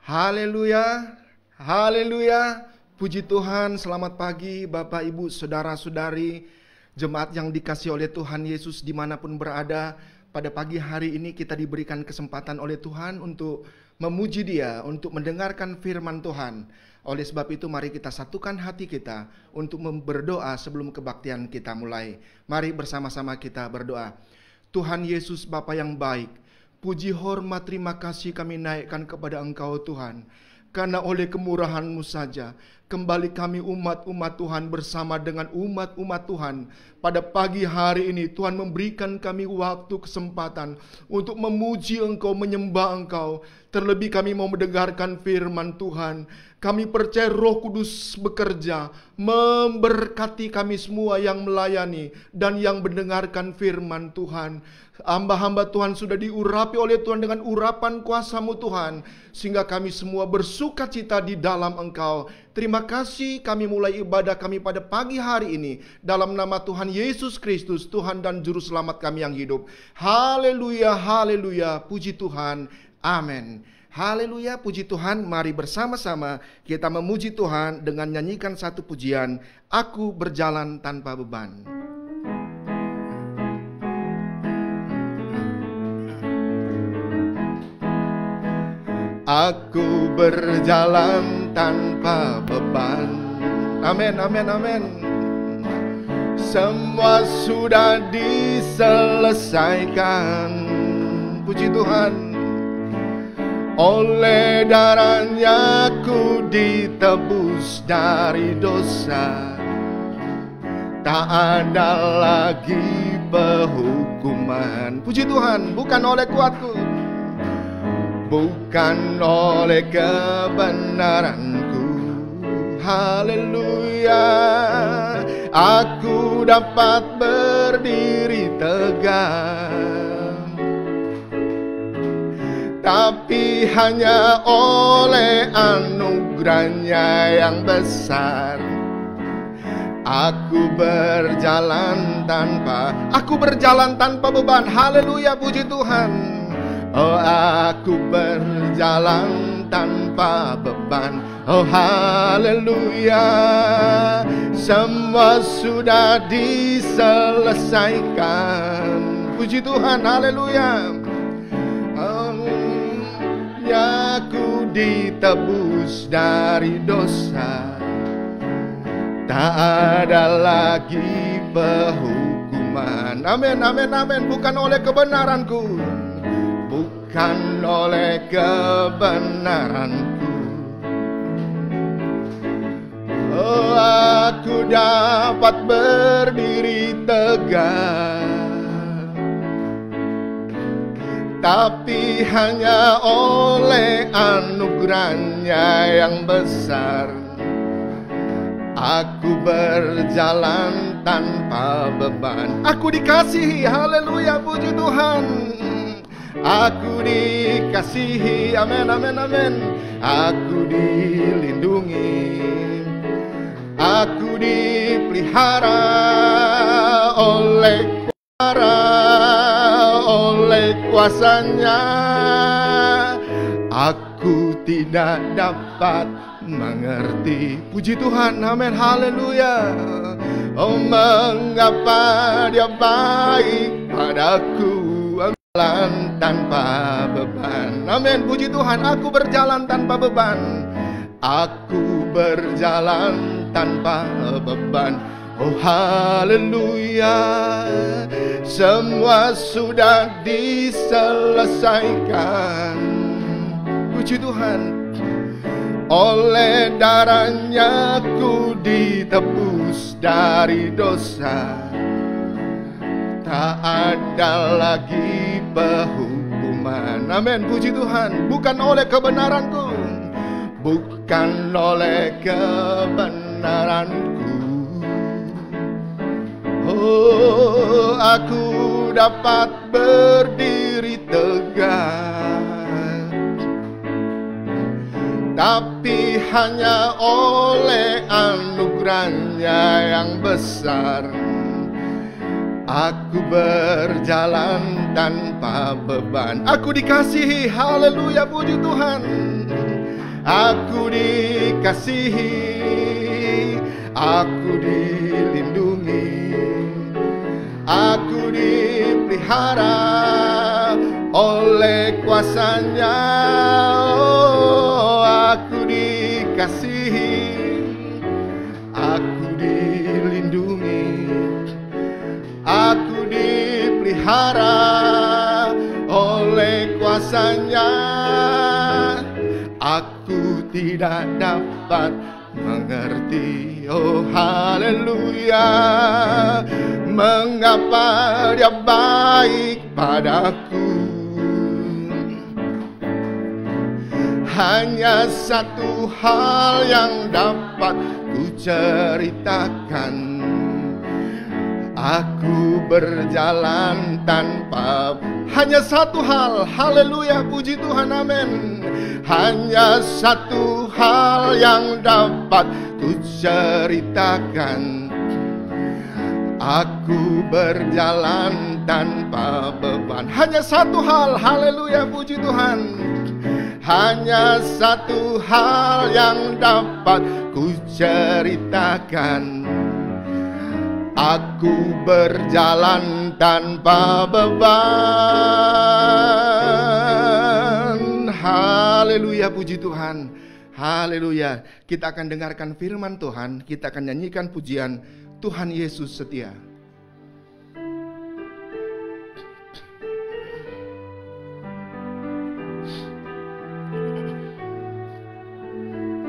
Haleluya, haleluya. Puji Tuhan, selamat pagi Bapak Ibu Saudara-saudari jemaat yang dikasihi oleh Tuhan Yesus dimanapun berada. Pada pagi hari ini kita diberikan kesempatan oleh Tuhan untuk memuji Dia, untuk mendengarkan firman Tuhan. Oleh sebab itu mari kita satukan hati kita untuk berdoa sebelum kebaktian kita mulai. Mari bersama-sama kita berdoa. Tuhan Yesus Bapa yang baik, puji hormat terima kasih kami naikkan kepada Engkau Tuhan. Karena oleh kemurahan-Mu saja, kembali kami umat-umat Tuhan bersama dengan umat-umat Tuhan. Pada pagi hari ini Tuhan memberikan kami waktu kesempatan untuk memuji Engkau, menyembah Engkau. Terlebih kami mau mendengarkan firman Tuhan. Kami percaya Roh Kudus bekerja, memberkati kami semua yang melayani dan yang mendengarkan firman Tuhan. Hamba-hamba Tuhan sudah diurapi oleh Tuhan dengan urapan kuasa-Mu Tuhan, sehingga kami semua bersuka cita di dalam Engkau. Terima kasih kami mulai ibadah kami pada pagi hari ini dalam nama Tuhan Yesus Kristus, Tuhan dan Juru Selamat kami yang hidup. Haleluya, haleluya, puji Tuhan, amin. Haleluya, puji Tuhan. Mari bersama-sama kita memuji Tuhan dengan nyanyikan satu pujian, Aku Berjalan Tanpa Beban. Aku berjalan tanpa beban. Amin, amin, amin. Semua sudah diselesaikan. Puji Tuhan. Oleh darah-Nya ku ditebus dari dosa. Tak ada lagi penghukuman. Puji Tuhan, bukan oleh kuatku, bukan oleh kebenaranku. Haleluya. Aku dapat berdiri tegak, tapi hanya oleh anugerah-Nya yang besar. Aku berjalan tanpa beban. Haleluya, puji Tuhan. Oh, aku berjalan tanpa beban. Oh, haleluya. Semua sudah diselesaikan. Puji Tuhan, haleluya. Aku ditebus dari dosa. Tak ada lagi penghukuman. Amin, amin, amin. Bukan oleh kebenaranku, bukan oleh kebenaranku. Oh, aku dapat berdiri tegak, tapi hanya oleh anugerah-Nya yang besar. Aku berjalan tanpa beban. Aku dikasihi, haleluya, puji Tuhan. Aku dikasihi, amin, amin, amin. Aku dilindungi, aku dipelihara oleh kuasa-Nya. Aku tidak dapat mengerti. Puji Tuhan, amin, haleluya. Oh, mengapa Dia baik padaku. Berjalan tanpa beban. Amin, puji Tuhan. Aku berjalan tanpa beban. Aku berjalan tanpa beban. Oh, haleluya. Semua sudah diselesaikan. Puji Tuhan. Oleh darah-Nya ku ditebus dari dosa. Tak ada lagi penghukuman. Amin, puji Tuhan. Bukan oleh kebenaranku, bukan oleh kebenaranku. Oh, aku dapat berdiri tegak, tapi hanya oleh anugerah-Nya yang besar. Aku berjalan tanpa beban. Aku dikasihi, haleluya, puji Tuhan. Aku dikasihi, aku dilindungi, aku dipelihara oleh kuasa-Nya. Oh, aku dikasihi, aku dilindungi, aku dipelihara oleh kuasa-Nya. Aku tidak dapat mengerti, oh haleluya, mengapa Dia baik padaku. Hanya satu hal yang dapat ku ceritakan, aku berjalan tanpa, hanya satu hal, haleluya, puji Tuhan, amin. Hanya satu hal yang dapat ku ceritakan, aku berjalan tanpa beban. Hanya satu hal, haleluya, puji Tuhan. Hanya satu hal yang dapat ku ceritakan, aku berjalan tanpa beban. Haleluya, puji Tuhan. Haleluya. Kita akan dengarkan firman Tuhan, kita akan nyanyikan pujian Tuhan Yesus setia.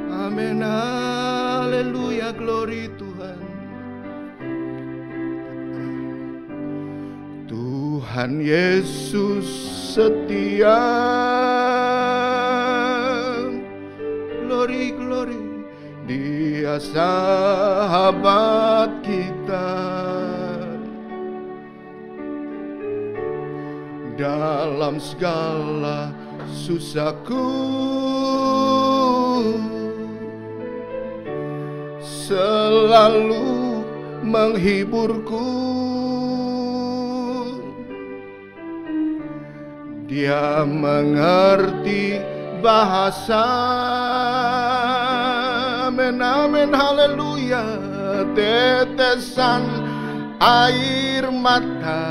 Amin, haleluya, glory Tuhan. Tuhan Yesus setia, glory, glory. Dia sahabat kita dalam segala susahku, selalu menghiburku. Dia mengerti bahasa, amin, amin, haleluya. Tetesan air mata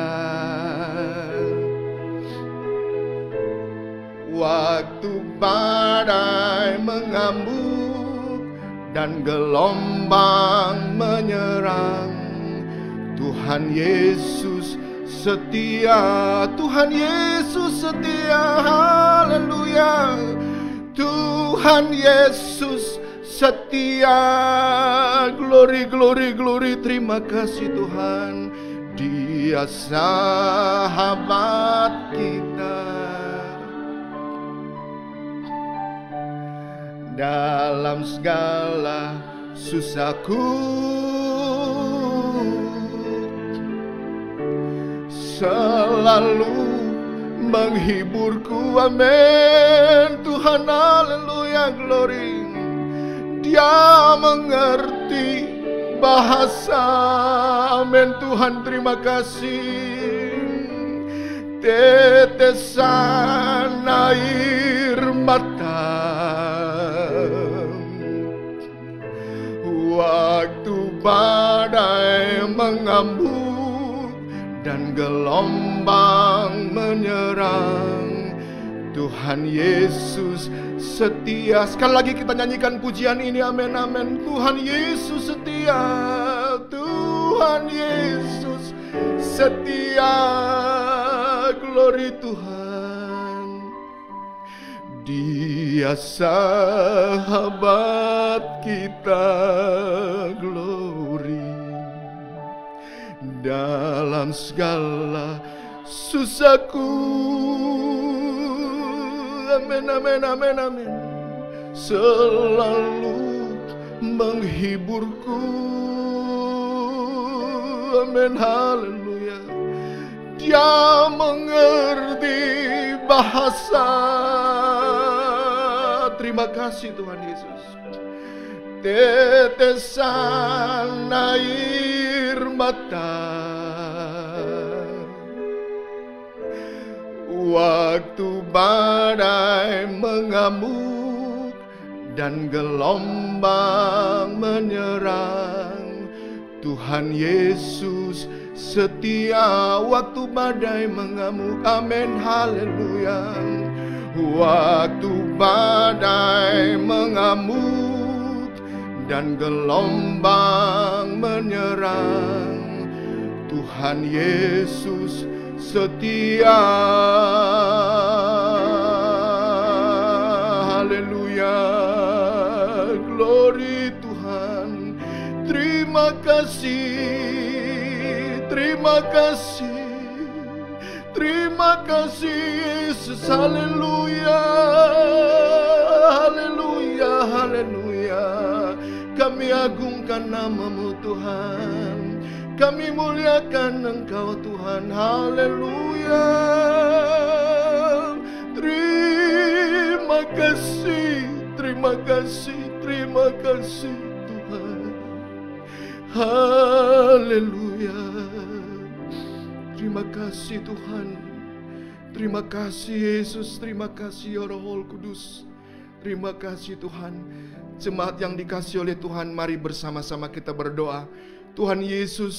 waktu badai mengamuk dan gelombang menyerang. Tuhan Yesus setia, Tuhan Yesus setia, haleluya. Tuhan Yesus setia, glory, glory, glory. Terima kasih Tuhan, Dia sahabat kita dalam segala susahku, selalu menghiburku, amin. Tuhan, haleluya, glory. Dia mengerti bahasa, amin. Tuhan, terima kasih. Tetesan air mata waktu badai mengamuk dan gelombang menyerang. Tuhan Yesus setia. Sekali lagi kita nyanyikan pujian ini, amin, amin. Tuhan Yesus setia, Tuhan Yesus setia, glory Tuhan. Dia sahabat kita, glory. Dalam segala susahku, amin, amin, amin, amin. Selalu menghiburku, amin, haleluya. Dia mengerti bahasa. Terima kasih Tuhan Yesus. Tetesan air mata waktu badai mengamuk dan gelombang menyerang. Tuhan Yesus setia waktu badai mengamuk. Amin, haleluya. Waktu badai mengamuk dan gelombang menyerang, Tuhan Yesus setia. Haleluya, glory Tuhan. Terima kasih, terima kasih, terima kasih Yesus. Haleluya, haleluya, haleluya. Kami agungkan nama-Mu Tuhan, kami muliakan Engkau Tuhan. Haleluya. Terima kasih, terima kasih, terima kasih Tuhan. Haleluya. Terima kasih Tuhan. Terima kasih Yesus, terima kasih ya Roh Kudus. Terima kasih Tuhan. Jemaat yang dikasihi oleh Tuhan, mari bersama-sama kita berdoa. Tuhan Yesus,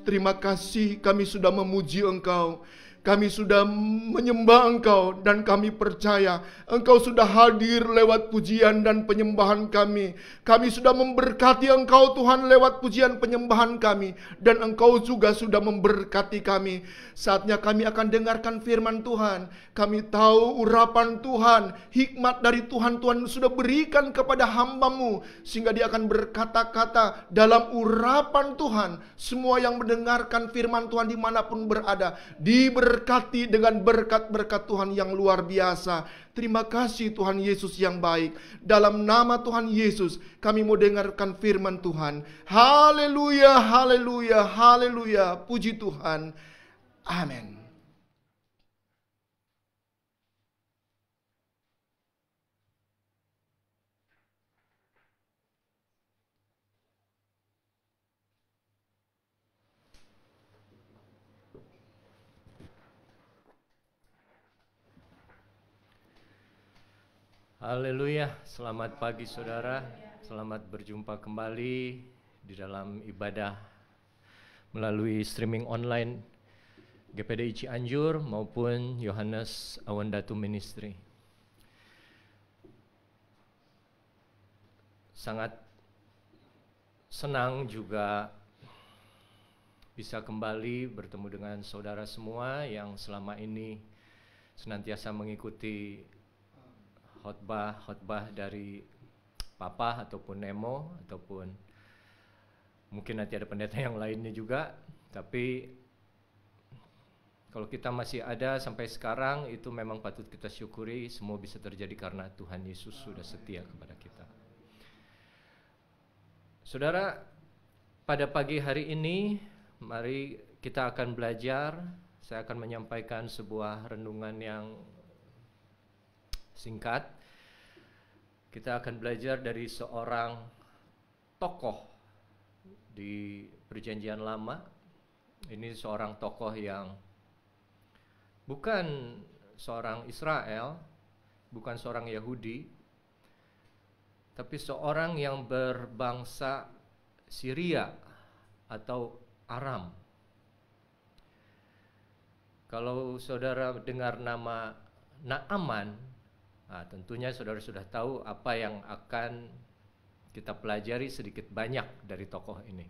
terima kasih kami sudah memuji Engkau. Kami sudah menyembah Engkau dan kami percaya Engkau sudah hadir lewat pujian dan penyembahan kami. Kami sudah memberkati Engkau Tuhan lewat pujian penyembahan kami. Dan Engkau juga sudah memberkati kami. Saatnya kami akan dengarkan firman Tuhan. Kami tahu urapan Tuhan, hikmat dari Tuhan sudah berikan kepada hamba-Mu. Sehingga dia akan berkata-kata dalam urapan Tuhan. Semua yang mendengarkan firman Tuhan dimanapun berada, diberkati dengan berkat-berkat Tuhan yang luar biasa. Terima kasih Tuhan Yesus yang baik. Dalam nama Tuhan Yesus kami mau dengarkan firman Tuhan. Haleluya, haleluya, haleluya. Puji Tuhan. Amin. Haleluya, selamat pagi saudara, selamat berjumpa kembali di dalam ibadah melalui streaming online GPDI Cianjur maupun Yohanes Awandatu Ministry. Sangat senang juga bisa kembali bertemu dengan saudara semua yang selama ini senantiasa mengikuti khotbah dari Papa ataupun Nemo ataupun mungkin nanti ada pendeta yang lainnya juga. Tapi kalau kita masih ada sampai sekarang itu memang patut kita syukuri. Semua bisa terjadi karena Tuhan Yesus sudah setia kepada kita. Saudara, pada pagi hari ini mari kita akan belajar. Saya akan menyampaikan sebuah renungan yang singkat. Kita akan belajar dari seorang tokoh di Perjanjian Lama. Ini seorang tokoh yang bukan seorang Israel, bukan seorang Yahudi, tapi seorang yang berbangsa Syria atau Aram. Kalau saudara dengar nama Naaman, tentunya saudara sudah tahu apa yang akan kita pelajari sedikit banyak dari tokoh ini.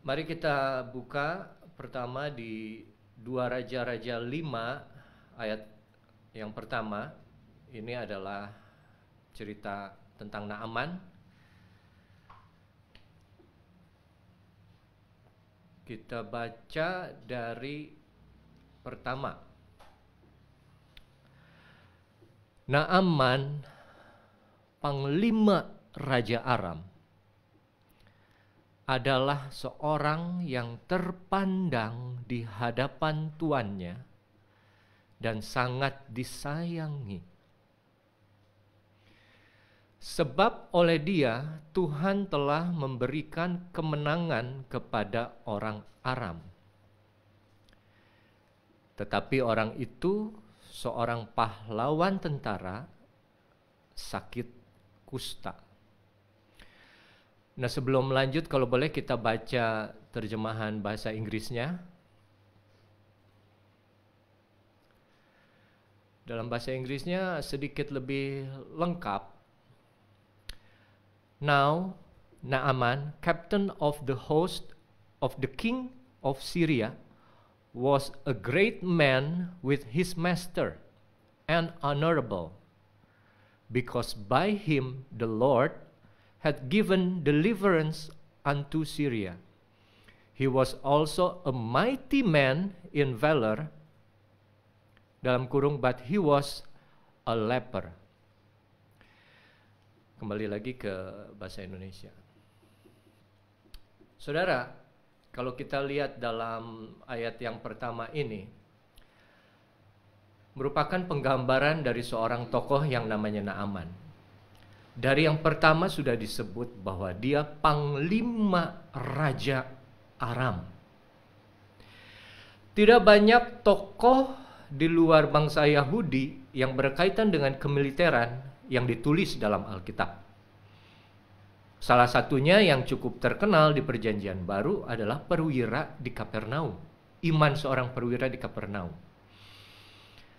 Mari kita buka pertama di 2 Raja-Raja 5 ayat yang pertama. Ini adalah cerita tentang Naaman. Kita baca dari pertama. Naaman, panglima Raja Aram, adalah seorang yang terpandang di hadapan tuannya dan sangat disayangi. Sebab oleh dia Tuhan telah memberikan kemenangan kepada orang Aram. Tetapi orang itu seorang pahlawan tentara, sakit kusta. Nah, sebelum lanjut, kalau boleh kita baca terjemahan bahasa Inggrisnya. Dalam bahasa Inggrisnya sedikit lebih lengkap. Now, Naaman, captain of the host of the king of Syria, was a great man with his master and honorable, because by him the Lord had given deliverance unto Syria. He was also a mighty man in valor, dalam kurung, but he was a leper. Kembali lagi ke bahasa Indonesia. Saudara, kalau kita lihat dalam ayat yang pertama ini, merupakan penggambaran dari seorang tokoh yang namanya Naaman. Dari yang pertama sudah disebut bahwa dia panglima Raja Aram. Tidak banyak tokoh di luar bangsa Yahudi yang berkaitan dengan kemiliteran yang ditulis dalam Alkitab. Salah satunya yang cukup terkenal di Perjanjian Baru adalah perwira di Kapernaum. Iman seorang perwira di Kapernaum.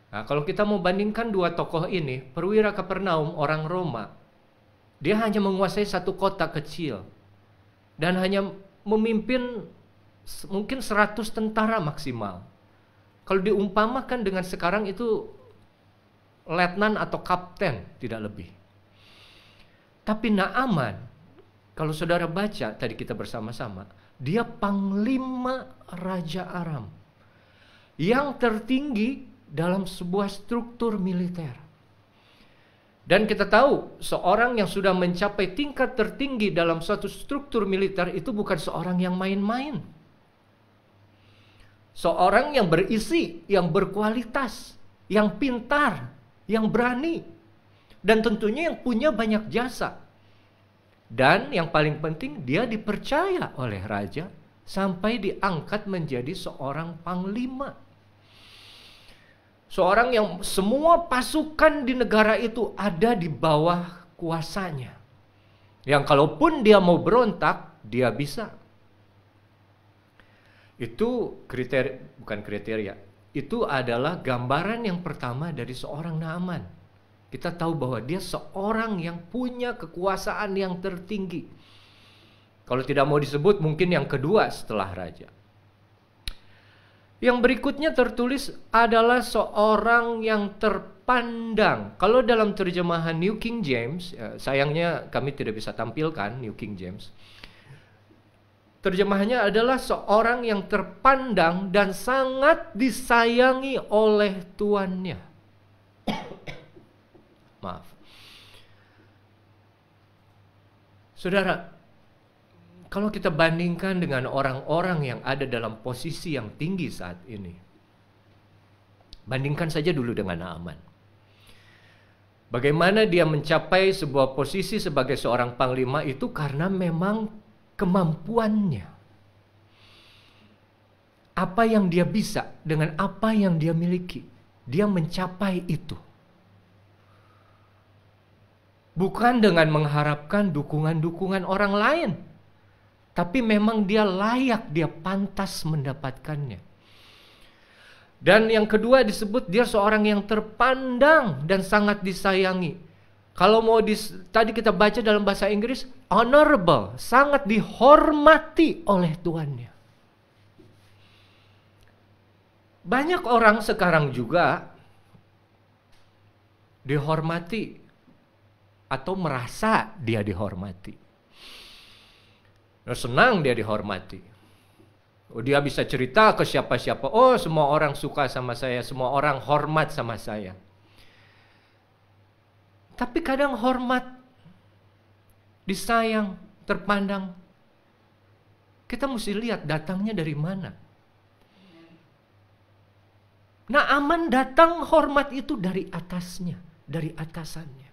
Nah, kalau kita mau bandingkan dua tokoh ini, perwira Kapernaum orang Roma, dia hanya menguasai satu kota kecil dan hanya memimpin mungkin 100 tentara maksimal. Kalau diumpamakan dengan sekarang itu letnan atau kapten, tidak lebih. Tapi Naaman, kalau saudara baca tadi kita bersama-sama, dia panglima Raja Aram yang tertinggi dalam sebuah struktur militer. Dan kita tahu seorang yang sudah mencapai tingkat tertinggi dalam suatu struktur militer itu bukan seorang yang main-main. Seorang yang berisi, yang berkualitas, yang pintar, yang berani, dan tentunya yang punya banyak jasa. Dan yang paling penting, dia dipercaya oleh raja sampai diangkat menjadi seorang panglima. Seorang yang semua pasukan di negara itu ada di bawah kuasanya. Yang kalaupun dia mau berontak, dia bisa. Itu bukan kriteria. Itu adalah gambaran yang pertama dari seorang Naaman. Kita tahu bahwa dia seorang yang punya kekuasaan yang tertinggi. Kalau tidak mau disebut, mungkin yang kedua setelah raja. Yang berikutnya tertulis adalah seorang yang terpandang. Kalau dalam terjemahan New King James, sayangnya kami tidak bisa tampilkan New King James. Terjemahannya adalah seorang yang terpandang dan sangat disayangi oleh tuannya. Maaf. Saudara, kalau kita bandingkan dengan orang-orang yang ada dalam posisi yang tinggi saat ini, bandingkan saja dulu dengan Naaman. Bagaimana dia mencapai sebuah posisi sebagai seorang panglima itu karena memang kemampuannya. Apa yang dia bisa dengan apa yang dia miliki, dia mencapai itu. Bukan dengan mengharapkan dukungan-dukungan orang lain. Tapi memang dia layak, dia pantas mendapatkannya. Dan yang kedua disebut dia seorang yang terpandang dan sangat disayangi. Kalau mau tadi kita baca dalam bahasa Inggris, honorable, sangat dihormati oleh tuannya. Banyak orang sekarang juga dihormati atau merasa dia dihormati. Senang dia dihormati. Dia bisa cerita ke siapa-siapa, oh semua orang suka sama saya, semua orang hormat sama saya. Tapi kadang hormat, disayang, terpandang, kita mesti lihat datangnya dari mana. Naaman datang hormat itu dari atasnya, dari atasannya.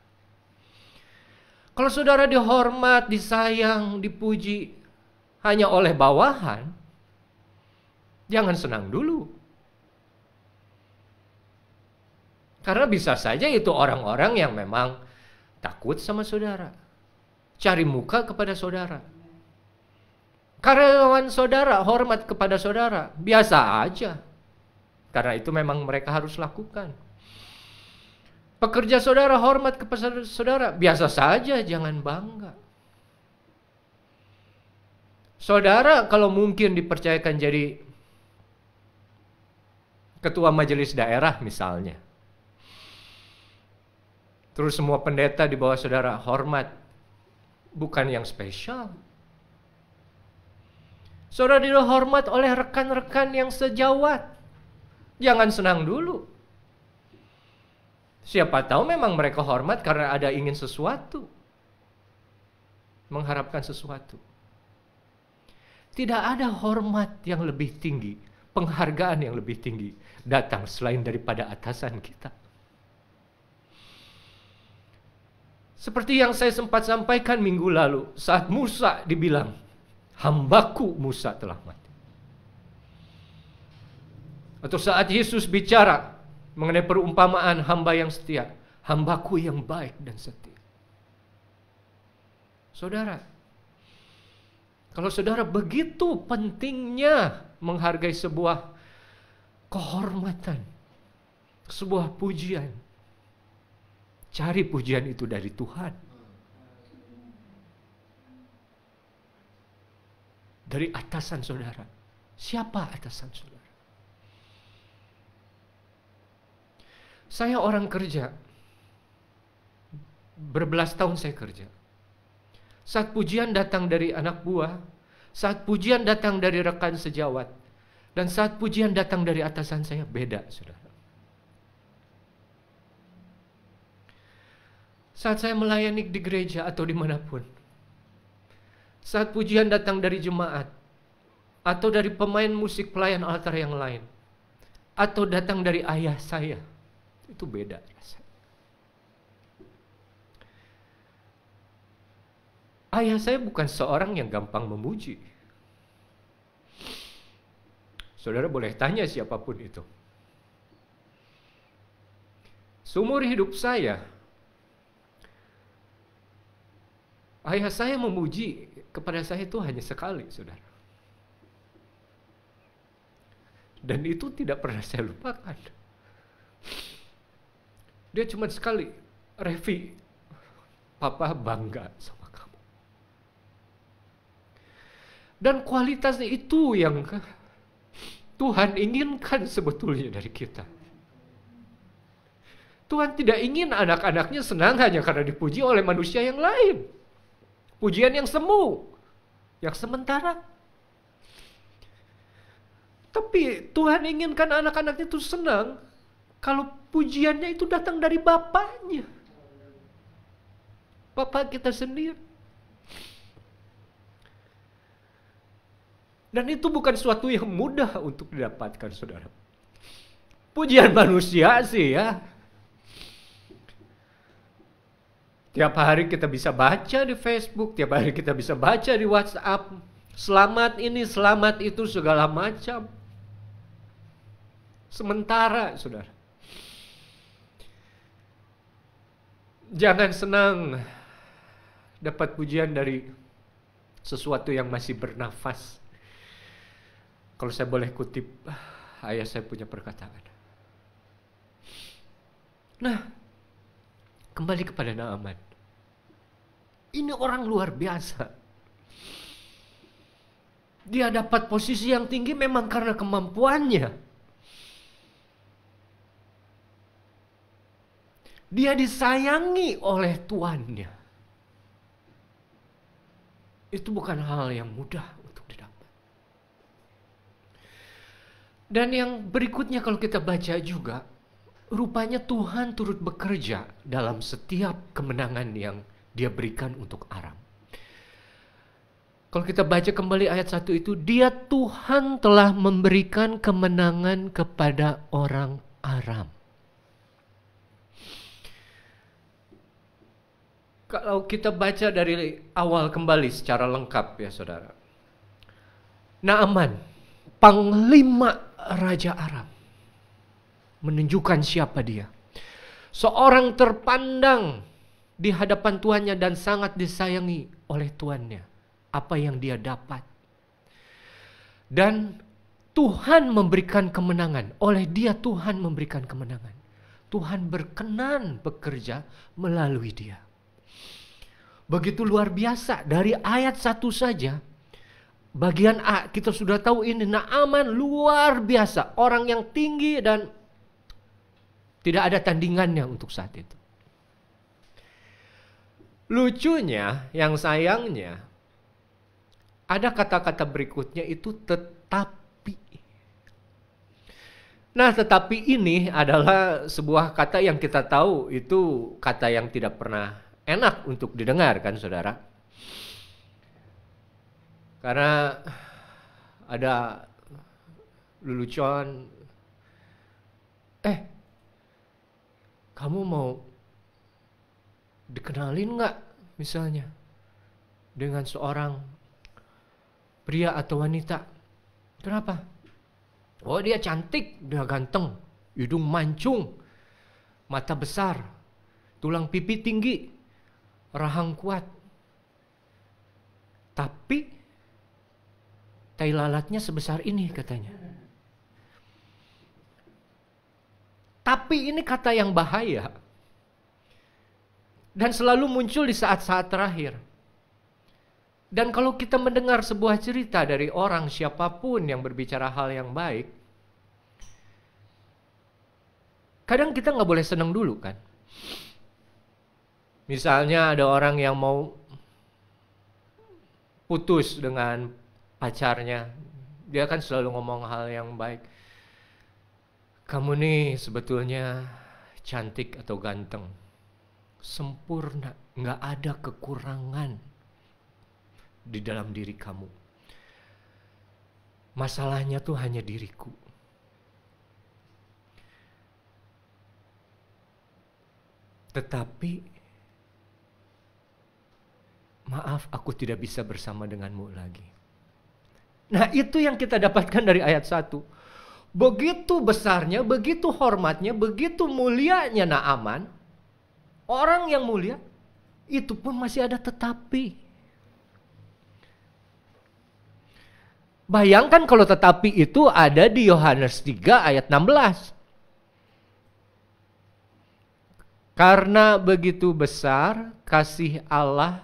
Kalau saudara dihormat, disayang, dipuji hanya oleh bawahan, jangan senang dulu. Karena bisa saja itu orang-orang yang memang takut sama saudara, cari muka kepada saudara. Karyawan saudara hormat kepada saudara, biasa aja. Karena itu memang mereka harus lakukan. Pekerja saudara hormat kepada saudara, biasa saja, jangan bangga. Saudara kalau mungkin dipercayakan jadi ketua majelis daerah misalnya, terus semua pendeta di bawah saudara hormat, bukan yang spesial. Saudara dihormat oleh rekan-rekan yang sejawat, jangan senang dulu. Siapa tahu memang mereka hormat karena ada ingin sesuatu, mengharapkan sesuatu. Tidak ada hormat yang lebih tinggi, penghargaan yang lebih tinggi datang selain daripada atasan kita. Seperti yang saya sempat sampaikan minggu lalu, saat Musa dibilang, hambaku Musa telah mati. Atau saat Yesus bicara mengenai perumpamaan hamba yang setia, hambaku yang baik dan setia. Saudara, kalau saudara begitu pentingnya menghargai sebuah kehormatan, sebuah pujian, cari pujian itu dari Tuhan. Dari atasan saudara. Siapa atasan saudara? Saya orang kerja. Berbelas tahun saya kerja. Saat pujian datang dari anak buah, saat pujian datang dari rekan sejawat, dan saat pujian datang dari atasan saya, beda, saudara. Saat saya melayani di gereja atau dimanapun, saat pujian datang dari jemaat, atau dari pemain musik pelayan altar yang lain, atau datang dari ayah saya, itu beda rasanya. Ayah saya bukan seorang yang gampang memuji. Saudara boleh tanya siapapun itu. Seumur hidup saya, ayah saya memuji kepada saya itu hanya sekali, saudara. Dan itu tidak pernah saya lupakan. Dia cuma sekali, Revi, Papa bangga sama kamu. Dan kualitasnya itu yang Tuhan inginkan sebetulnya dari kita. Tuhan tidak ingin anak-anaknya senang hanya karena dipuji oleh manusia yang lain. Pujian yang semu, yang sementara. Tapi Tuhan inginkan anak-anaknya itu senang kalau pujiannya itu datang dari Bapaknya. Bapak kita sendiri. Dan itu bukan suatu yang mudah untuk didapatkan, saudara. Pujian manusia sih ya. Tiap hari kita bisa baca di Facebook, tiap hari kita bisa baca di WhatsApp. Selamat ini, selamat itu, segala macam. Sementara, saudara. Jangan senang dapat pujian dari sesuatu yang masih bernafas. Kalau saya boleh kutip, ayah saya punya perkataan. Nah, kembali kepada Naaman. Ini orang luar biasa. Dia dapat posisi yang tinggi memang karena kemampuannya. Dia disayangi oleh tuannya. Itu bukan hal yang mudah untuk didapat. Dan yang berikutnya kalau kita baca juga, rupanya Tuhan turut bekerja dalam setiap kemenangan yang Dia berikan untuk Aram. Kalau kita baca kembali ayat 1 itu, Dia Tuhan telah memberikan kemenangan kepada orang Aram. Kalau kita baca dari awal kembali secara lengkap ya saudara. Naaman, panglima Raja Aram, menunjukkan siapa dia. Seorang terpandang di hadapan tuannya dan sangat disayangi oleh tuannya. Apa yang dia dapat. Dan Tuhan memberikan kemenangan. Oleh dia Tuhan memberikan kemenangan. Tuhan berkenan bekerja melalui dia. Begitu luar biasa. Dari ayat 1 saja. Bagian A kita sudah tahu ini Naaman luar biasa. Orang yang tinggi dan tidak ada tandingannya untuk saat itu. Lucunya, yang sayangnya, ada kata-kata berikutnya itu tetapi. Nah, tetapi ini adalah sebuah kata yang kita tahu itu kata yang tidak pernah enak untuk didengar kan saudara. Karena ada lelucon, kamu mau dikenalin nggak misalnya dengan seorang pria atau wanita? Kenapa? Oh dia cantik, dia ganteng, hidung mancung, mata besar, tulang pipi tinggi, rahang kuat. Tapi tai lalatnya sebesar ini katanya. Tapi ini kata yang bahaya. Dan selalu muncul di saat-saat terakhir. Dan kalau kita mendengar sebuah cerita dari orang siapapun yang berbicara hal yang baik, kadang kita nggak boleh senang dulu kan. Misalnya ada orang yang mau putus dengan pacarnya, dia kan selalu ngomong hal yang baik. Kamu nih sebetulnya cantik atau ganteng, sempurna, nggak ada kekurangan di dalam diri kamu. Masalahnya tuh hanya diriku. Tetapi maaf, aku tidak bisa bersama denganmu lagi. Nah, itu yang kita dapatkan dari ayat 1. Begitu besarnya, begitu hormatnya, begitu mulianya Naaman, orang yang mulia, itu pun masih ada tetapi. Bayangkan kalau tetapi itu ada di Yohanes 3 ayat 16. Karena begitu besar kasih Allah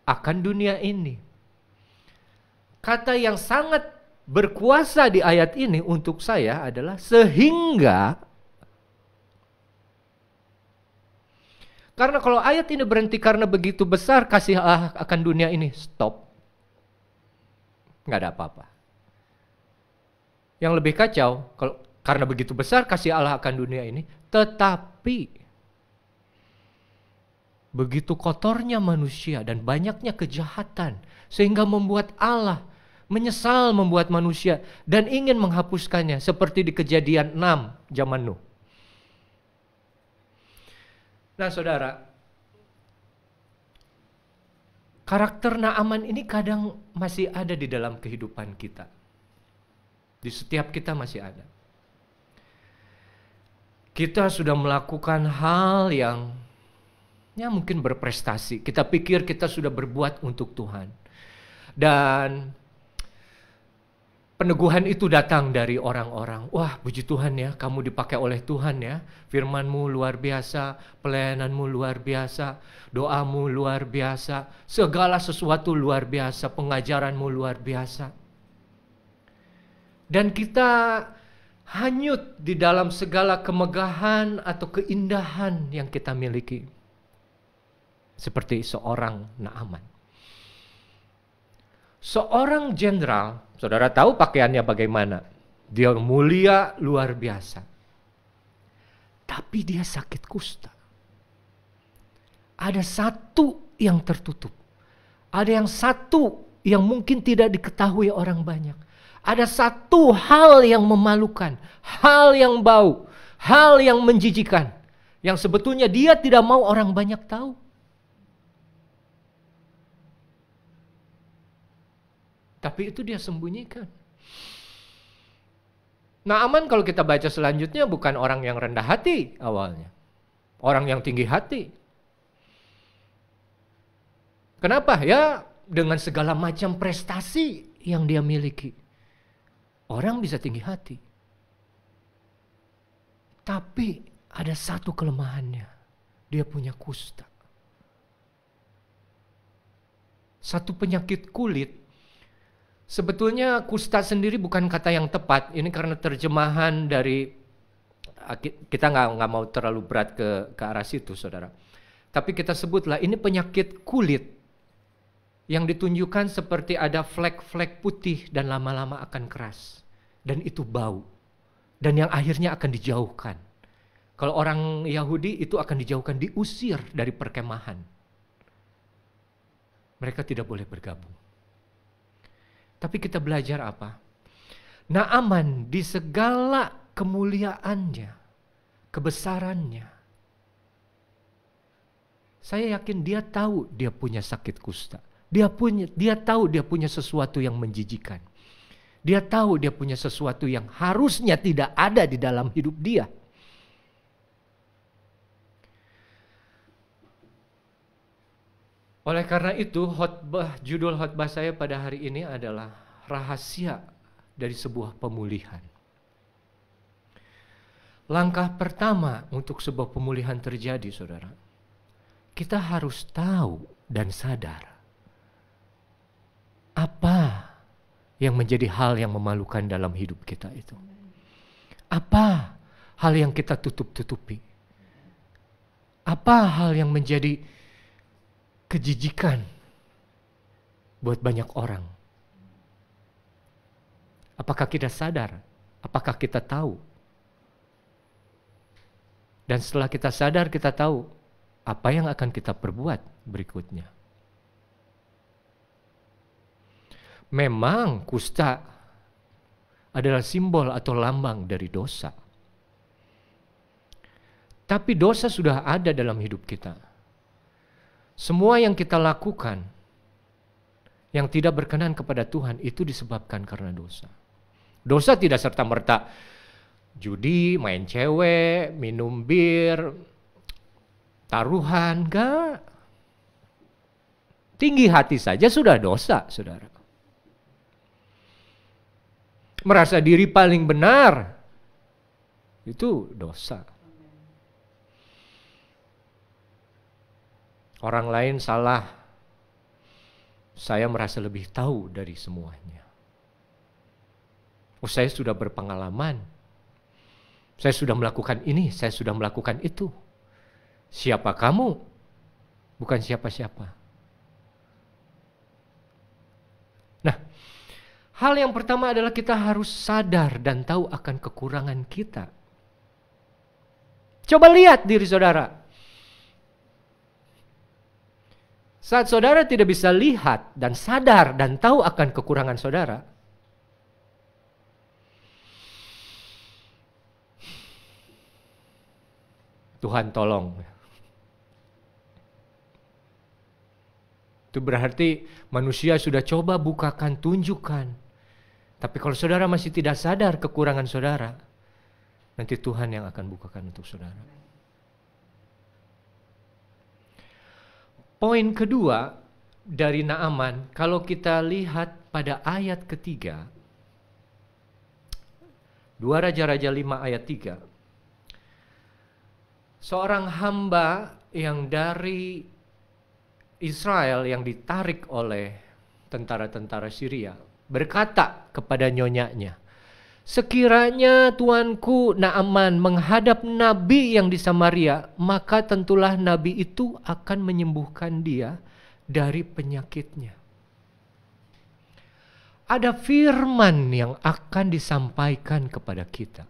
akan dunia ini. Kata yang sangat berkuasa di ayat ini untuk saya adalah sehingga. Karena kalau ayat ini berhenti karena begitu besar kasih Allah akan dunia ini, stop. Nggak ada apa-apa. Yang lebih kacau, kalau karena begitu besar kasih Allah akan dunia ini, tetapi begitu kotornya manusia dan banyaknya kejahatan, sehingga membuat Allah menyesal membuat manusia dan ingin menghapuskannya, seperti di Kejadian 6 zaman Nuh. Nah saudara, karakter Naaman ini kadang masih ada di dalam kehidupan kita. Di setiap kita masih ada. Kita sudah melakukan hal yang mungkin berprestasi. Kita pikir kita sudah berbuat untuk Tuhan. Dan peneguhan itu datang dari orang-orang. Wah, puji Tuhan ya, kamu dipakai oleh Tuhan ya. Firman-Mu luar biasa, pelayanan-Mu luar biasa, doamu luar biasa, segala sesuatu luar biasa, pengajaran-Mu luar biasa. Dan kita hanyut di dalam segala kemegahan atau keindahan yang kita miliki. Seperti seorang Naaman. Seorang jenderal, saudara tahu pakaiannya bagaimana? Dia mulia luar biasa. Tapi dia sakit kusta. Ada satu yang tertutup. Ada yang satu yang mungkin tidak diketahui orang banyak. Ada satu hal yang memalukan, hal yang bau, hal yang menjijikan, yang sebetulnya dia tidak mau orang banyak tahu. Tapi itu dia sembunyikan. Naaman kalau kita baca selanjutnya bukan orang yang rendah hati awalnya. Orang yang tinggi hati. Kenapa? Ya dengan segala macam prestasi yang dia miliki. Orang bisa tinggi hati. Tapi ada satu kelemahannya. Dia punya kusta. Satu penyakit kulit. Sebetulnya kusta sendiri bukan kata yang tepat. Ini karena terjemahan dari, kita nggak mau terlalu berat ke arah situ, saudara. Tapi kita sebutlah ini penyakit kulit yang ditunjukkan seperti ada flek-flek putih dan lama-lama akan keras. Dan itu bau. Dan yang akhirnya akan dijauhkan. Kalau orang Yahudi itu akan dijauhkan, diusir dari perkemahan. Mereka tidak boleh bergabung. Tapi kita belajar apa? Naaman di segala kemuliaannya, kebesarannya. Saya yakin dia tahu dia punya sakit kusta. Dia tahu dia punya sesuatu yang menjijikan. Dia tahu dia punya sesuatu yang harusnya tidak ada di dalam hidup dia. Oleh karena itu, judul khotbah saya pada hari ini adalah rahasia dari sebuah pemulihan. Langkah pertama untuk sebuah pemulihan terjadi, saudara, kita harus tahu dan sadar apa yang menjadi hal yang memalukan dalam hidup kita itu. Apa hal yang kita tutup-tutupi? Apa hal yang menjadi kejijikan buat banyak orang? Apakah kita sadar? Apakah kita tahu? Dan setelah kita sadar, kita tahu apa yang akan kita perbuat berikutnya. Memang kusta adalah simbol atau lambang dari dosa. Tapi dosa sudah ada dalam hidup kita. Semua yang kita lakukan yang tidak berkenan kepada Tuhan itu disebabkan karena dosa. Dosa tidak serta-merta judi, main cewek, minum bir, taruhan, enggak. Tinggi hati saja sudah dosa, saudara. Merasa diri paling benar, itu dosa. Orang lain salah, saya merasa lebih tahu dari semuanya. Oh, saya sudah berpengalaman. Saya sudah melakukan ini, saya sudah melakukan itu. Siapa kamu? Bukan siapa-siapa. Nah, hal yang pertama adalah kita harus sadar dan tahu akan kekurangan kita. Coba lihat diri saudara. Saat saudara tidak bisa lihat dan sadar dan tahu akan kekurangan saudara, Tuhan tolong. Itu berarti manusia sudah coba bukakan, tunjukkan. Tapi kalau saudara masih tidak sadar kekurangan saudara, nanti Tuhan yang akan bukakan untuk saudara. Poin kedua dari Naaman, kalau kita lihat pada ayat ketiga, 2 Raja-Raja 5 ayat 3. Seorang hamba yang dari Israel yang ditarik oleh tentara-tentara Syria berkata kepada nyonyanya, sekiranya tuanku Naaman menghadap nabi yang di Samaria, maka tentulah nabi itu akan menyembuhkan dia dari penyakitnya. Ada firman yang akan disampaikan kepada kita.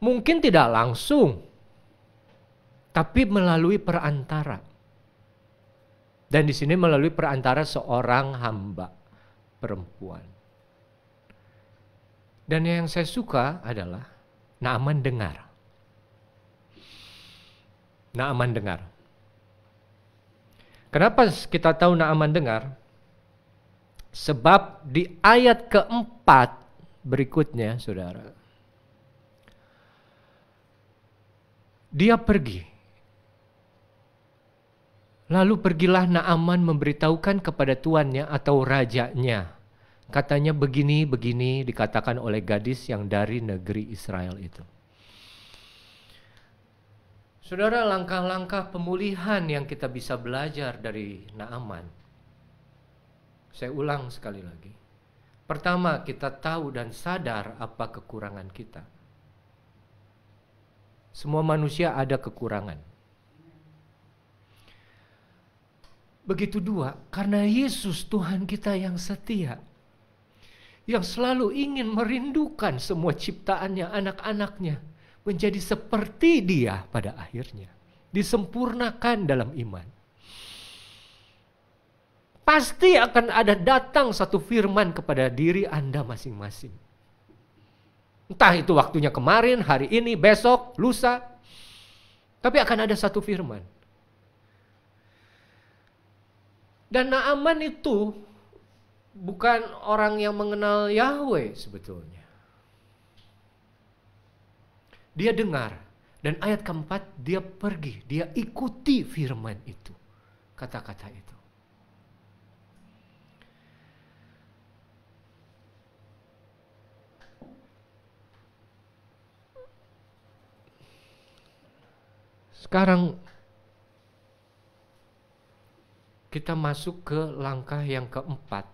Mungkin tidak langsung, tapi melalui perantara. Dan di sini melalui perantara seorang hamba perempuan. Dan yang saya suka adalah Naaman dengar. Naaman dengar. Kenapa kita tahu Naaman dengar? Sebab di ayat keempat berikutnya, saudara, dia pergi Lalu pergilah Naaman memberitahukan kepada tuannya atau rajanya. Katanya begini-begini dikatakan oleh gadis yang dari negeri Israel itu. Saudara, langkah-langkah pemulihan yang kita bisa belajar dari Naaman. Saya ulang sekali lagi. Pertama, kita tahu dan sadar apa kekurangan kita. Semua manusia ada kekurangan. Begitu dua, karena Yesus Tuhan kita yang setia, yang selalu ingin merindukan semua ciptaannya, anak-anaknya, menjadi seperti Dia pada akhirnya, disempurnakan dalam iman. Pasti akan ada datang satu firman kepada diri Anda masing-masing. Entah itu waktunya kemarin, hari ini, besok, lusa, tapi akan ada satu firman. Dan Naaman itu bukan orang yang mengenal Yahweh sebetulnya. Dia dengar, dan ayat keempat, dia pergi, dia ikuti firman itu, kata-kata itu. Sekarang kita masuk ke langkah yang keempat.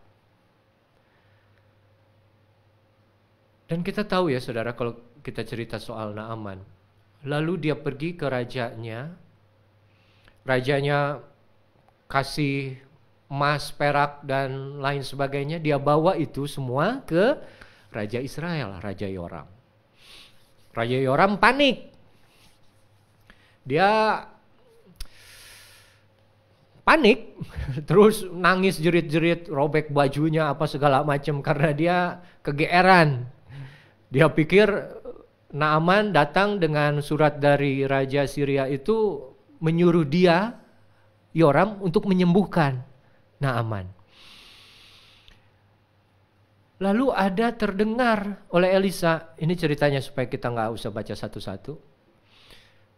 Dan kita tahu ya saudara, kalau kita cerita soal Naaman, lalu dia pergi ke rajanya. Rajanya kasih emas, perak, dan lain sebagainya. Dia bawa itu semua ke Raja Israel, Raja Yoram. Raja Yoram panik. Dia panik, terus nangis jerit-jerit, robek bajunya apa segala macam karena dia kegeeran. Dia pikir Naaman datang dengan surat dari Raja Syria itu menyuruh dia, Yoram, untuk menyembuhkan Naaman. Lalu ada terdengar oleh Elisa, ini ceritanya supaya kita nggak usah baca satu-satu.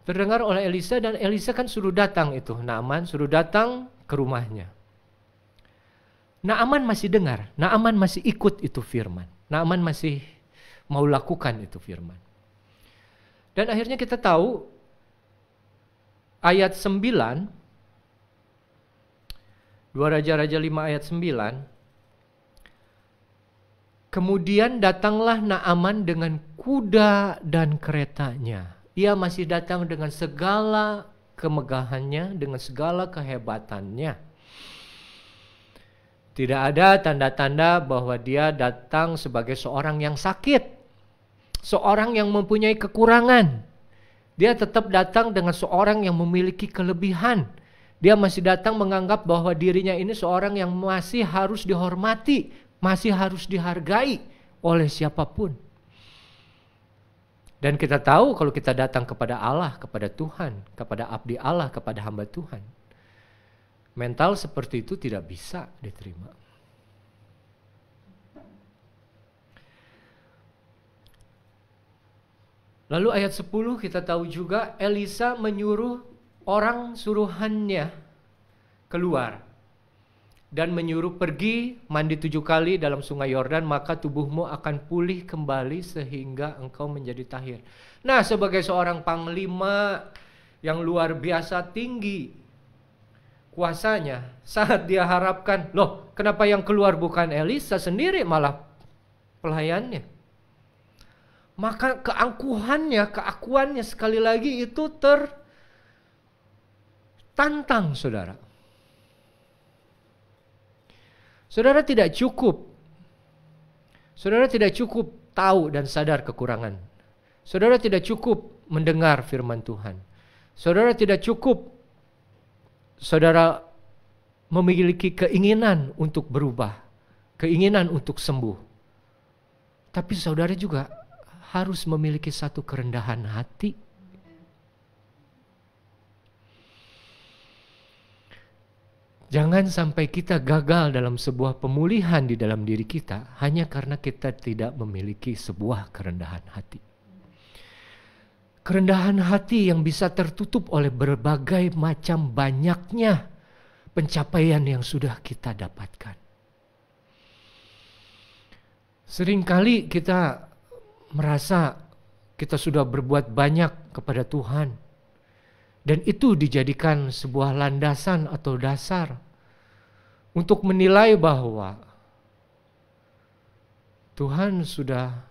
Terdengar oleh Elisa, dan Elisa kan suruh datang itu, Naaman suruh datang ke rumahnya. Naaman masih dengar, Naaman masih ikut itu firman. Naaman masih mau lakukan itu firman. Dan akhirnya kita tahu ayat 9, 2 Raja-Raja 5 ayat 9. Kemudian datanglah Naaman dengan kuda dan keretanya. Ia masih datang dengan segala kemegahannya, dengan segala kehebatannya. Tidak ada tanda-tanda bahwa dia datang sebagai seorang yang sakit, seorang yang mempunyai kekurangan. Dia tetap datang dengan seorang yang memiliki kelebihan. Dia masih datang menganggap bahwa dirinya ini seorang yang masih harus dihormati, masih harus dihargai oleh siapapun. Dan kita tahu kalau kita datang kepada Allah, kepada Tuhan, kepada abdi Allah, kepada hamba Tuhan, mental seperti itu tidak bisa diterima. Lalu ayat 10 kita tahu juga Elisa menyuruh orang suruhannya keluar dan menyuruh pergi mandi 7 kali dalam sungai Yordan, maka tubuhmu akan pulih kembali sehingga engkau menjadi tahir. Nah, sebagai seorang panglima yang luar biasa tinggi kuasanya, saat dia harapkan, loh kenapa yang keluar bukan Elisa sendiri malah pelayannya, maka keakuannya sekali lagi itu tertantang, saudara. Saudara tidak cukup tahu dan sadar kekurangan. Saudara tidak cukup mendengar firman Tuhan. Saudara tidak cukup saudara memiliki keinginan untuk berubah, keinginan untuk sembuh. Tapi saudara juga harus memiliki satu kerendahan hati. Jangan sampai kita gagal dalam sebuah pemulihan di dalam diri kita hanya karena kita tidak memiliki sebuah kerendahan hati. Kerendahan hati yang bisa tertutup oleh berbagai macam banyaknya pencapaian yang sudah kita dapatkan. Seringkali kita merasa kita sudah berbuat banyak kepada Tuhan, dan itu dijadikan sebuah landasan atau dasar untuk menilai bahwa Tuhan sudah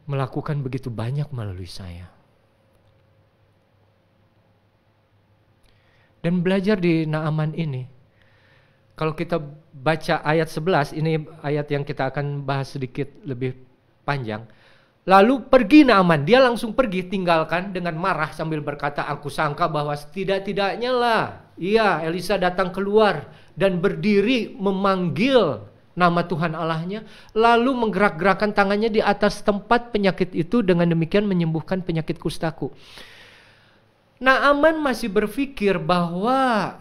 melakukan begitu banyak melalui saya. Dan belajar di Naaman ini, kalau kita baca ayat 11, ini ayat yang kita akan bahas sedikit lebih panjang. Lalu pergi Naaman, dia langsung pergi, tinggalkan dengan marah sambil berkata, aku sangka bahwa setidak-tidaknya lah, iya, Elisa datang keluar dan berdiri memanggil nama Tuhan Allahnya, lalu menggerak-gerakkan tangannya di atas tempat penyakit itu, dengan demikian menyembuhkan penyakit kustaku. Naaman masih berpikir bahwa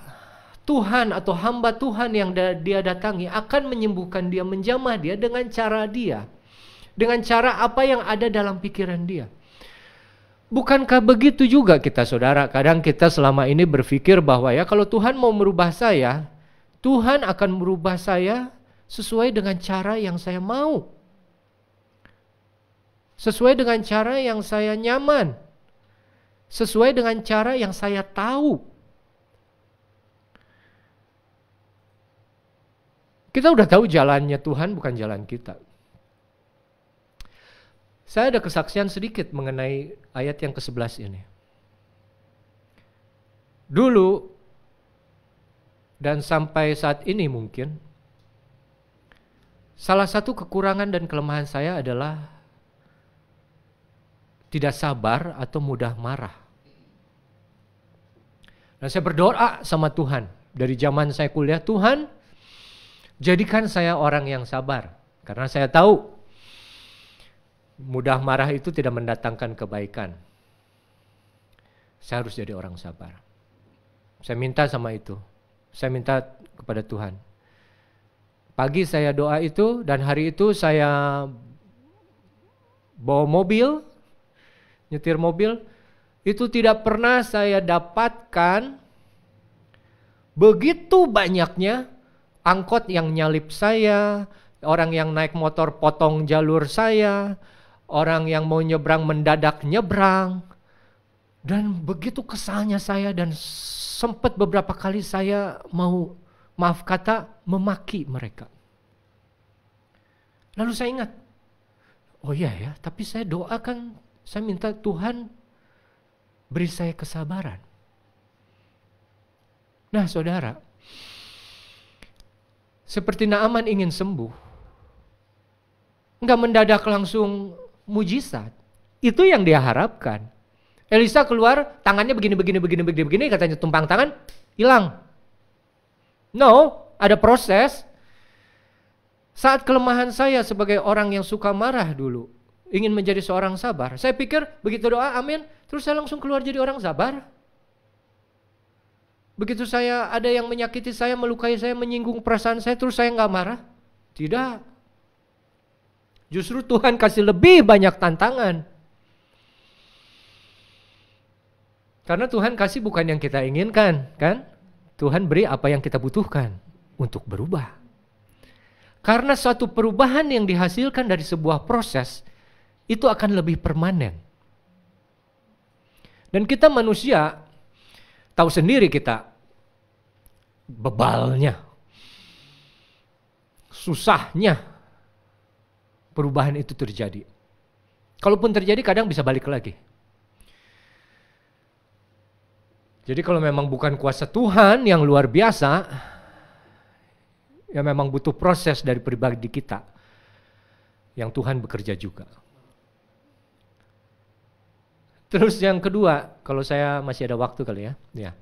Tuhan atau hamba Tuhan yang dia datangi akan menyembuhkan dia, menjamah dia dengan cara dia. Dengan cara apa yang ada dalam pikiran dia. Bukankah begitu juga kita, saudara? Kadang kita selama ini berpikir bahwa ya kalau Tuhan mau merubah saya, Tuhan akan merubah saya sesuai dengan cara yang saya mau. Sesuai dengan cara yang saya nyaman. Sesuai dengan cara yang saya tahu. Kita udah tahu jalannya Tuhan, bukan jalan kita. Saya ada kesaksian sedikit mengenai ayat yang ke-11 ini. Dulu dan sampai saat ini mungkin, salah satu kekurangan dan kelemahan saya adalah tidak sabar atau mudah marah. Dan saya berdoa sama Tuhan dari zaman saya kuliah, Tuhan, jadikan saya orang yang sabar. Karena saya tahu mudah marah itu tidak mendatangkan kebaikan. Saya harus jadi orang sabar. Saya minta sama itu. Saya minta kepada Tuhan. Pagi saya doa itu, dan hari itu saya bawa mobil, nyetir mobil. Itu tidak pernah saya dapatkan begitu banyaknya angkot yang nyalip saya, orang yang naik motor potong jalur saya, orang yang mau nyebrang mendadak nyebrang. Dan begitu kesalnya saya, dan sempat beberapa kali saya mau, maaf kata, memaki mereka. Lalu saya ingat, oh iya ya, tapi saya doakan, saya minta Tuhan beri saya kesabaran. Nah saudara, seperti Naaman ingin sembuh, enggak mendadak langsung mujizat. Itu yang dia harapkan. Elisa keluar, tangannya begini, katanya tumpang tangan, hilang. No, ada proses. Saat kelemahan saya sebagai orang yang suka marah dulu, ingin menjadi seorang sabar, saya pikir begitu doa, amin, terus saya langsung keluar jadi orang sabar. Begitu saya ada yang menyakiti saya, melukai saya, menyinggung perasaan saya, terus saya nggak marah. Tidak. Justru Tuhan kasih lebih banyak tantangan. Karena Tuhan kasih bukan yang kita inginkan, kan? Tuhan beri apa yang kita butuhkan untuk berubah. Karena suatu perubahan yang dihasilkan dari sebuah proses, itu akan lebih permanen. Dan kita manusia, tahu sendiri kita, bebalnya, susahnya, perubahan itu terjadi. Kalaupun terjadi kadang bisa balik lagi. Jadi kalau memang bukan kuasa Tuhan yang luar biasa, ya memang butuh proses dari pribadi kita yang Tuhan bekerja juga. Terus yang kedua, kalau saya masih ada waktu kali ya.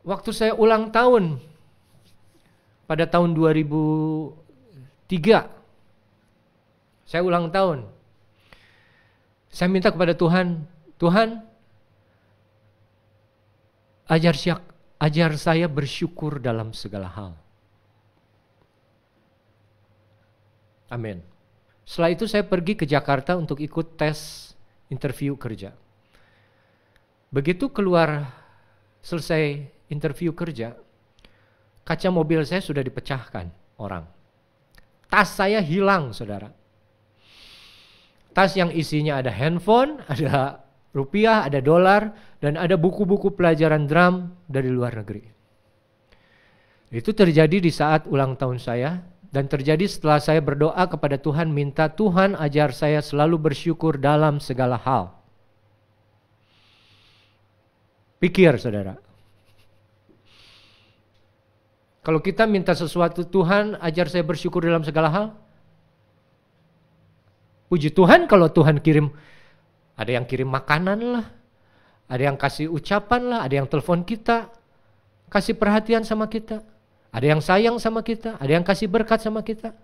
Waktu saya ulang tahun pada tahun 2003, saya ulang tahun. Saya minta kepada Tuhan, Tuhan, ajar saya bersyukur dalam segala hal. Amin. Setelah itu saya pergi ke Jakarta untuk ikut tes interview kerja. Begitu keluar selesai interview kerja, kaca mobil saya sudah dipecahkan orang. Tas saya hilang, saudara. Tas yang isinya ada handphone, ada rupiah, ada dolar, dan ada buku-buku pelajaran drum dari luar negeri. Itu terjadi di saat ulang tahun saya, dan terjadi setelah saya berdoa kepada Tuhan, minta Tuhan ajar saya selalu bersyukur dalam segala hal. Pikir, saudara. Kalau kita minta sesuatu, Tuhan ajar saya bersyukur dalam segala hal. Puji Tuhan kalau Tuhan kirim, ada yang kirim makanan lah, ada yang kasih ucapan lah, ada yang telepon kita, kasih perhatian sama kita, ada yang sayang sama kita, ada yang kasih berkat sama kita.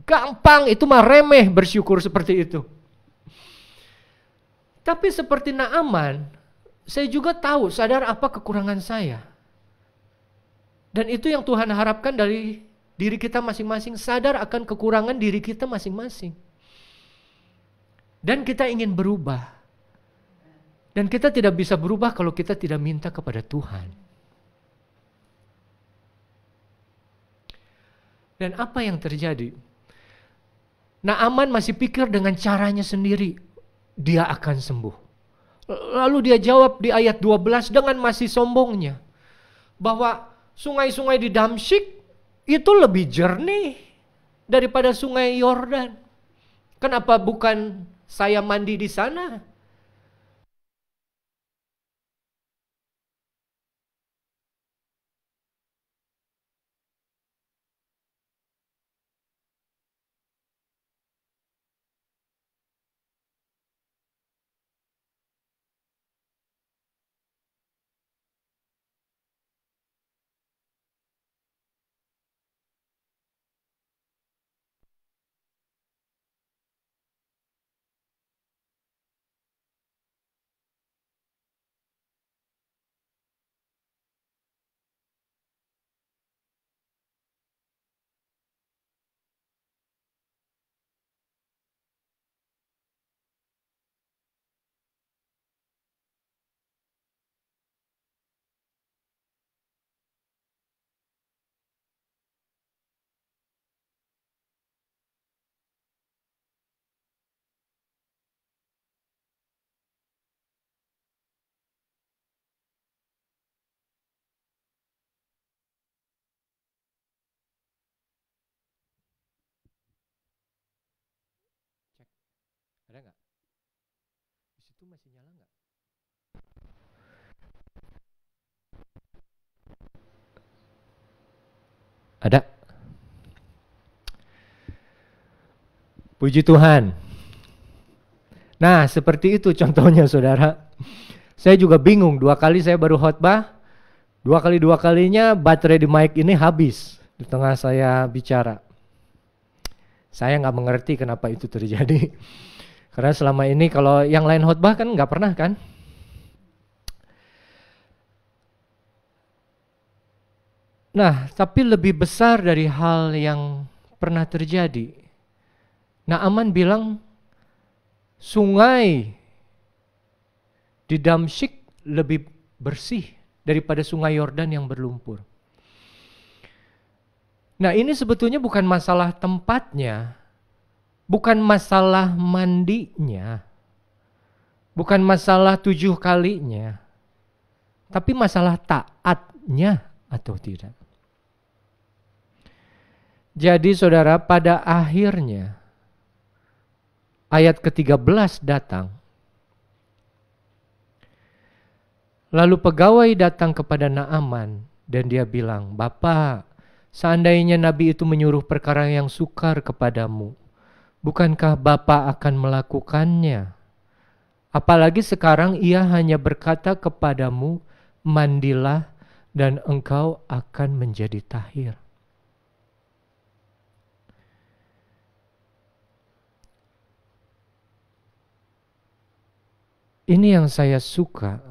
Gampang, itu mah remeh bersyukur seperti itu. Tapi seperti Naaman, saya juga tahu, sadar apa kekurangan saya. Dan itu yang Tuhan harapkan dari diri kita masing-masing, sadar akan kekurangan diri kita masing-masing. Dan kita ingin berubah. Dan kita tidak bisa berubah kalau kita tidak minta kepada Tuhan. Dan apa yang terjadi? Naaman masih pikir dengan caranya sendiri, dia akan sembuh. Lalu dia jawab di ayat 12 dengan masih sombongnya, bahwa sungai-sungai di Damsyik itu lebih jernih daripada sungai Yordan. Kenapa bukan saya mandi di sana? Cek, ada nggak? Di situ masih nyala nggak? Ada. Puji Tuhan. Nah, seperti itu contohnya, saudara. Saya juga bingung, 2 kali saya baru khotbah, 2 kalinya baterai di mic ini habis di tengah saya bicara. Saya nggak mengerti kenapa itu terjadi. Karena selama ini kalau yang lain khotbah kan nggak pernah kan. Nah, tapi lebih besar dari hal yang pernah terjadi. Naaman bilang, sungai di Damsyik lebih bersih daripada sungai Yordan yang berlumpur. Nah, ini sebetulnya bukan masalah tempatnya, bukan masalah mandinya, bukan masalah 7 kalinya, tapi masalah taatnya atau tidak. Jadi saudara, pada akhirnya ayat ke-13 datang. Lalu pegawai datang kepada Naaman dan dia bilang, "Bapak, seandainya Nabi itu menyuruh perkara yang sukar kepadamu, bukankah Bapak akan melakukannya? Apalagi sekarang ia hanya berkata kepadamu, mandilah dan engkau akan menjadi tahir." Ini yang saya suka.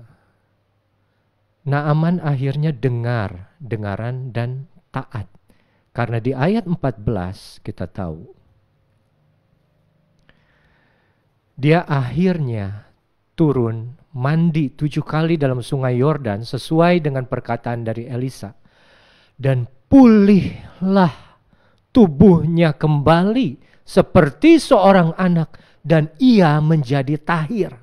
Naaman akhirnya dengaran dan taat. Karena di ayat 14 kita tahu, dia akhirnya turun, mandi 7 kali dalam sungai Yordan sesuai dengan perkataan dari Elisa. Dan pulihlah tubuhnya kembali seperti seorang anak dan ia menjadi tahir.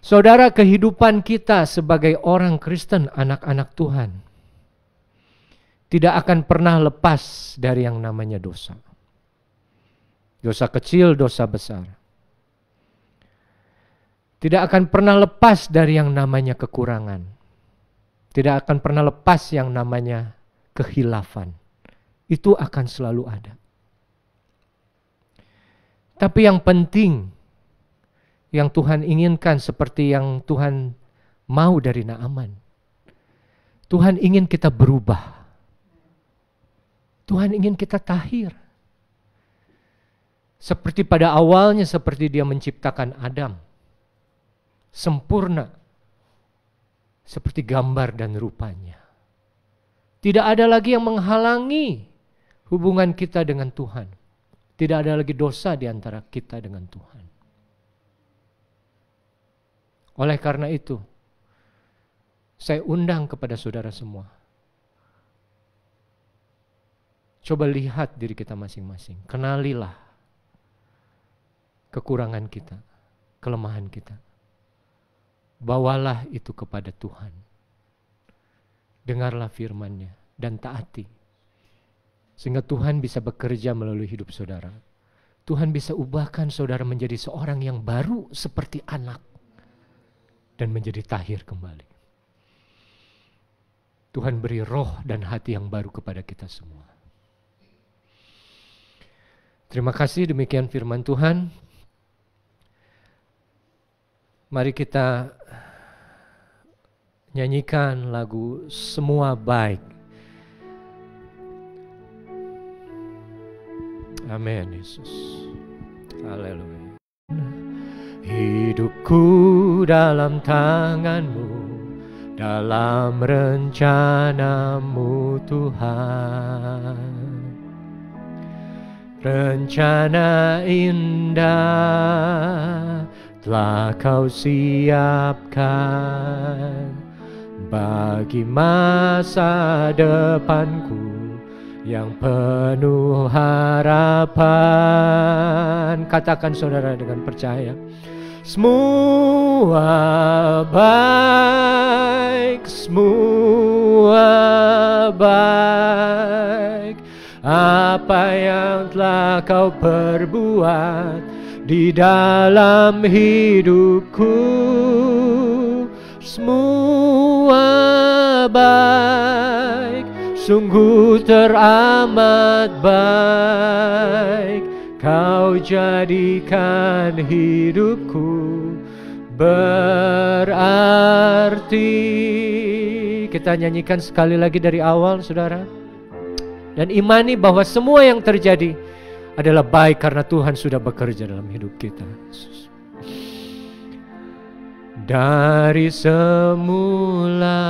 Saudara, kehidupan kita sebagai orang Kristen, anak-anak Tuhan, tidak akan pernah lepas dari yang namanya dosa. Dosa kecil, dosa besar. Tidak akan pernah lepas dari yang namanya kekurangan. Tidak akan pernah lepas yang namanya kehilafan. Itu akan selalu ada. Tapi yang penting, yang Tuhan inginkan seperti yang Tuhan mau dari Naaman. Tuhan ingin kita berubah. Tuhan ingin kita tahir. Seperti pada awalnya, seperti Dia menciptakan Adam. Sempurna. Seperti gambar dan rupanya. Tidak ada lagi yang menghalangi hubungan kita dengan Tuhan. Tidak ada lagi dosa di antara kita dengan Tuhan. Oleh karena itu, saya undang kepada saudara semua. Coba lihat diri kita masing-masing. Kenalilah kekurangan kita, kelemahan kita. Bawalah itu kepada Tuhan. Dengarlah firman-Nya dan taati. Sehingga Tuhan bisa bekerja melalui hidup saudara. Tuhan bisa ubahkan saudara menjadi seorang yang baru seperti anak. Dan menjadi tahir kembali. Tuhan beri roh dan hati yang baru kepada kita semua. Terima kasih, demikian firman Tuhan. Mari kita nyanyikan lagu Semua Baik. Amin, Yesus. Haleluya. Hidupku dalam tangan-Mu, dalam rencana-Mu Tuhan. Rencana indah telah Kau siapkan bagi masa depanku yang penuh harapan. Katakan saudara dengan percaya. Semua baik, semua baik. Apa yang telah Kau perbuat di dalam hidupku, semua baik, sungguh teramat baik. Kau jadikan hidupku berarti. Kita nyanyikan sekali lagi dari awal, saudara. Dan imani bahwa semua yang terjadi adalah baik karena Tuhan sudah bekerja dalam hidup kita. Dari semula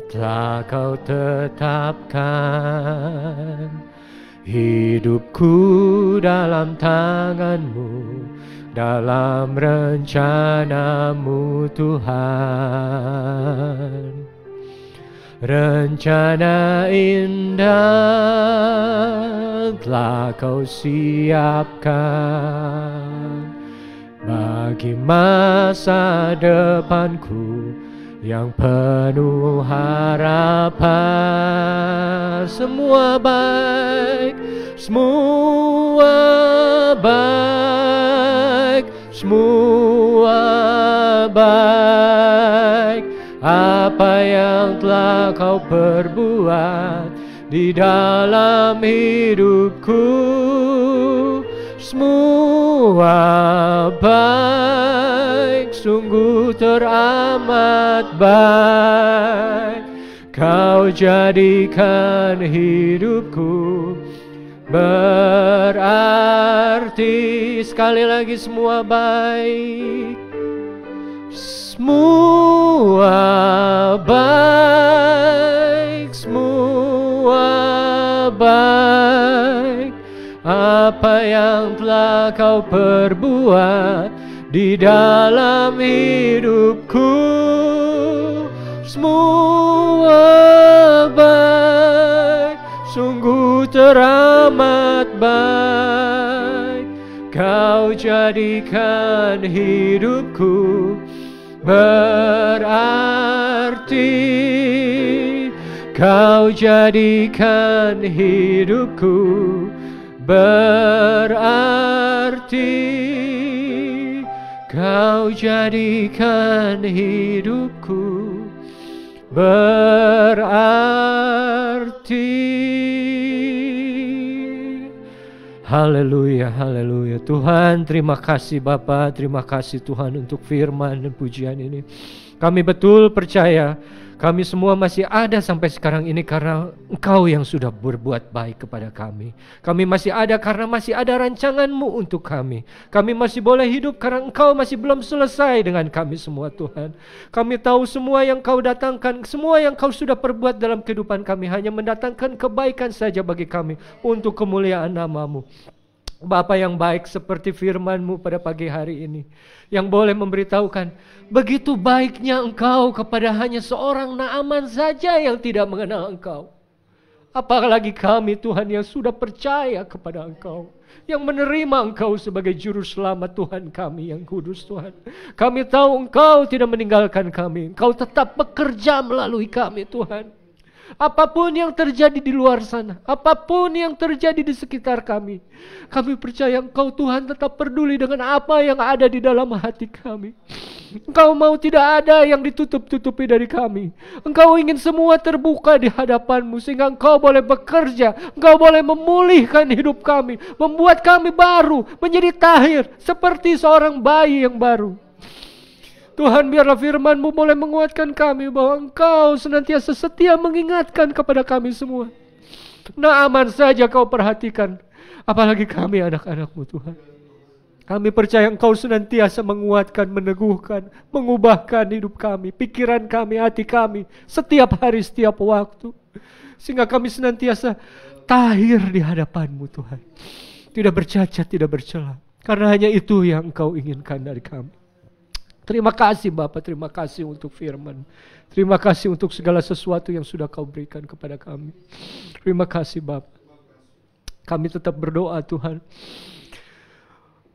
telah Kau tetapkan hidupku dalam tangan-Mu, dalam rencana-Mu Tuhan. Rencana indah telah Kau siapkan bagi masa depanku yang penuh harapan. Semua baik, semua baik, semua baik. Apa yang telah Kau perbuat di dalam hidupku, semua baik, sungguh teramat baik. Kau jadikan hidupku berarti. Sekali lagi, semua baik, semua baik, semua baik. apa yang telah kau perbuat di dalam hidupku. Semua baik, sungguh teramat baik. Kau jadikan hidupku berarti. Kau jadikan hidupku berarti. Kau jadikan hidupku berarti. Haleluya, haleluya. Tuhan, terima kasih Bapa, terima kasih Tuhan untuk firman dan pujian ini. Kami betul percaya kami semua masih ada sampai sekarang ini karena Engkau yang sudah berbuat baik kepada kami. Kami masih ada karena masih ada rancangan-Mu untuk kami. Kami masih boleh hidup karena Engkau masih belum selesai dengan kami semua Tuhan. Kami tahu semua yang Kau datangkan, semua yang Kau sudah perbuat dalam kehidupan kami hanya mendatangkan kebaikan saja bagi kami untuk kemuliaan nama-Mu. Bapa yang baik, seperti firman-Mu pada pagi hari ini, yang boleh memberitahukan begitu baiknya Engkau kepada hanya seorang Naaman saja yang tidak mengenal Engkau. Apalagi kami Tuhan yang sudah percaya kepada Engkau, yang menerima Engkau sebagai juru selamat Tuhan kami yang kudus Tuhan. Kami tahu Engkau tidak meninggalkan kami, Engkau tetap bekerja melalui kami Tuhan. Apapun yang terjadi di luar sana, apapun yang terjadi di sekitar kami percaya Engkau Tuhan tetap peduli dengan apa yang ada di dalam hati kami. Engkau mau tidak ada yang ditutup-tutupi dari kami. Engkau ingin semua terbuka di hadapan-Mu sehingga Engkau boleh bekerja, Engkau boleh memulihkan hidup kami, membuat kami baru, menjadi tahir seperti seorang bayi yang baru. Tuhan, biarlah firman-Mu boleh menguatkan kami bahwa Engkau senantiasa setia mengingatkan kepada kami semua. Naaman saja Kau perhatikan, apalagi kami anak-anak-Mu Tuhan. Kami percaya Engkau senantiasa menguatkan, meneguhkan, mengubahkan hidup kami, pikiran kami, hati kami, setiap hari, setiap waktu. Sehingga kami senantiasa tahir di hadapan-Mu Tuhan. Tidak bercacat, tidak bercela. Karena hanya itu yang Engkau inginkan dari kami. Terima kasih Bapa, terima kasih untuk firman. Terima kasih untuk segala sesuatu yang sudah Kau berikan kepada kami. Terima kasih Bapa. Kami tetap berdoa Tuhan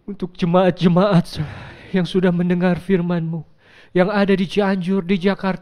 untuk jemaat-jemaat yang sudah mendengar firman-Mu, yang ada di Cianjur, di Jakarta,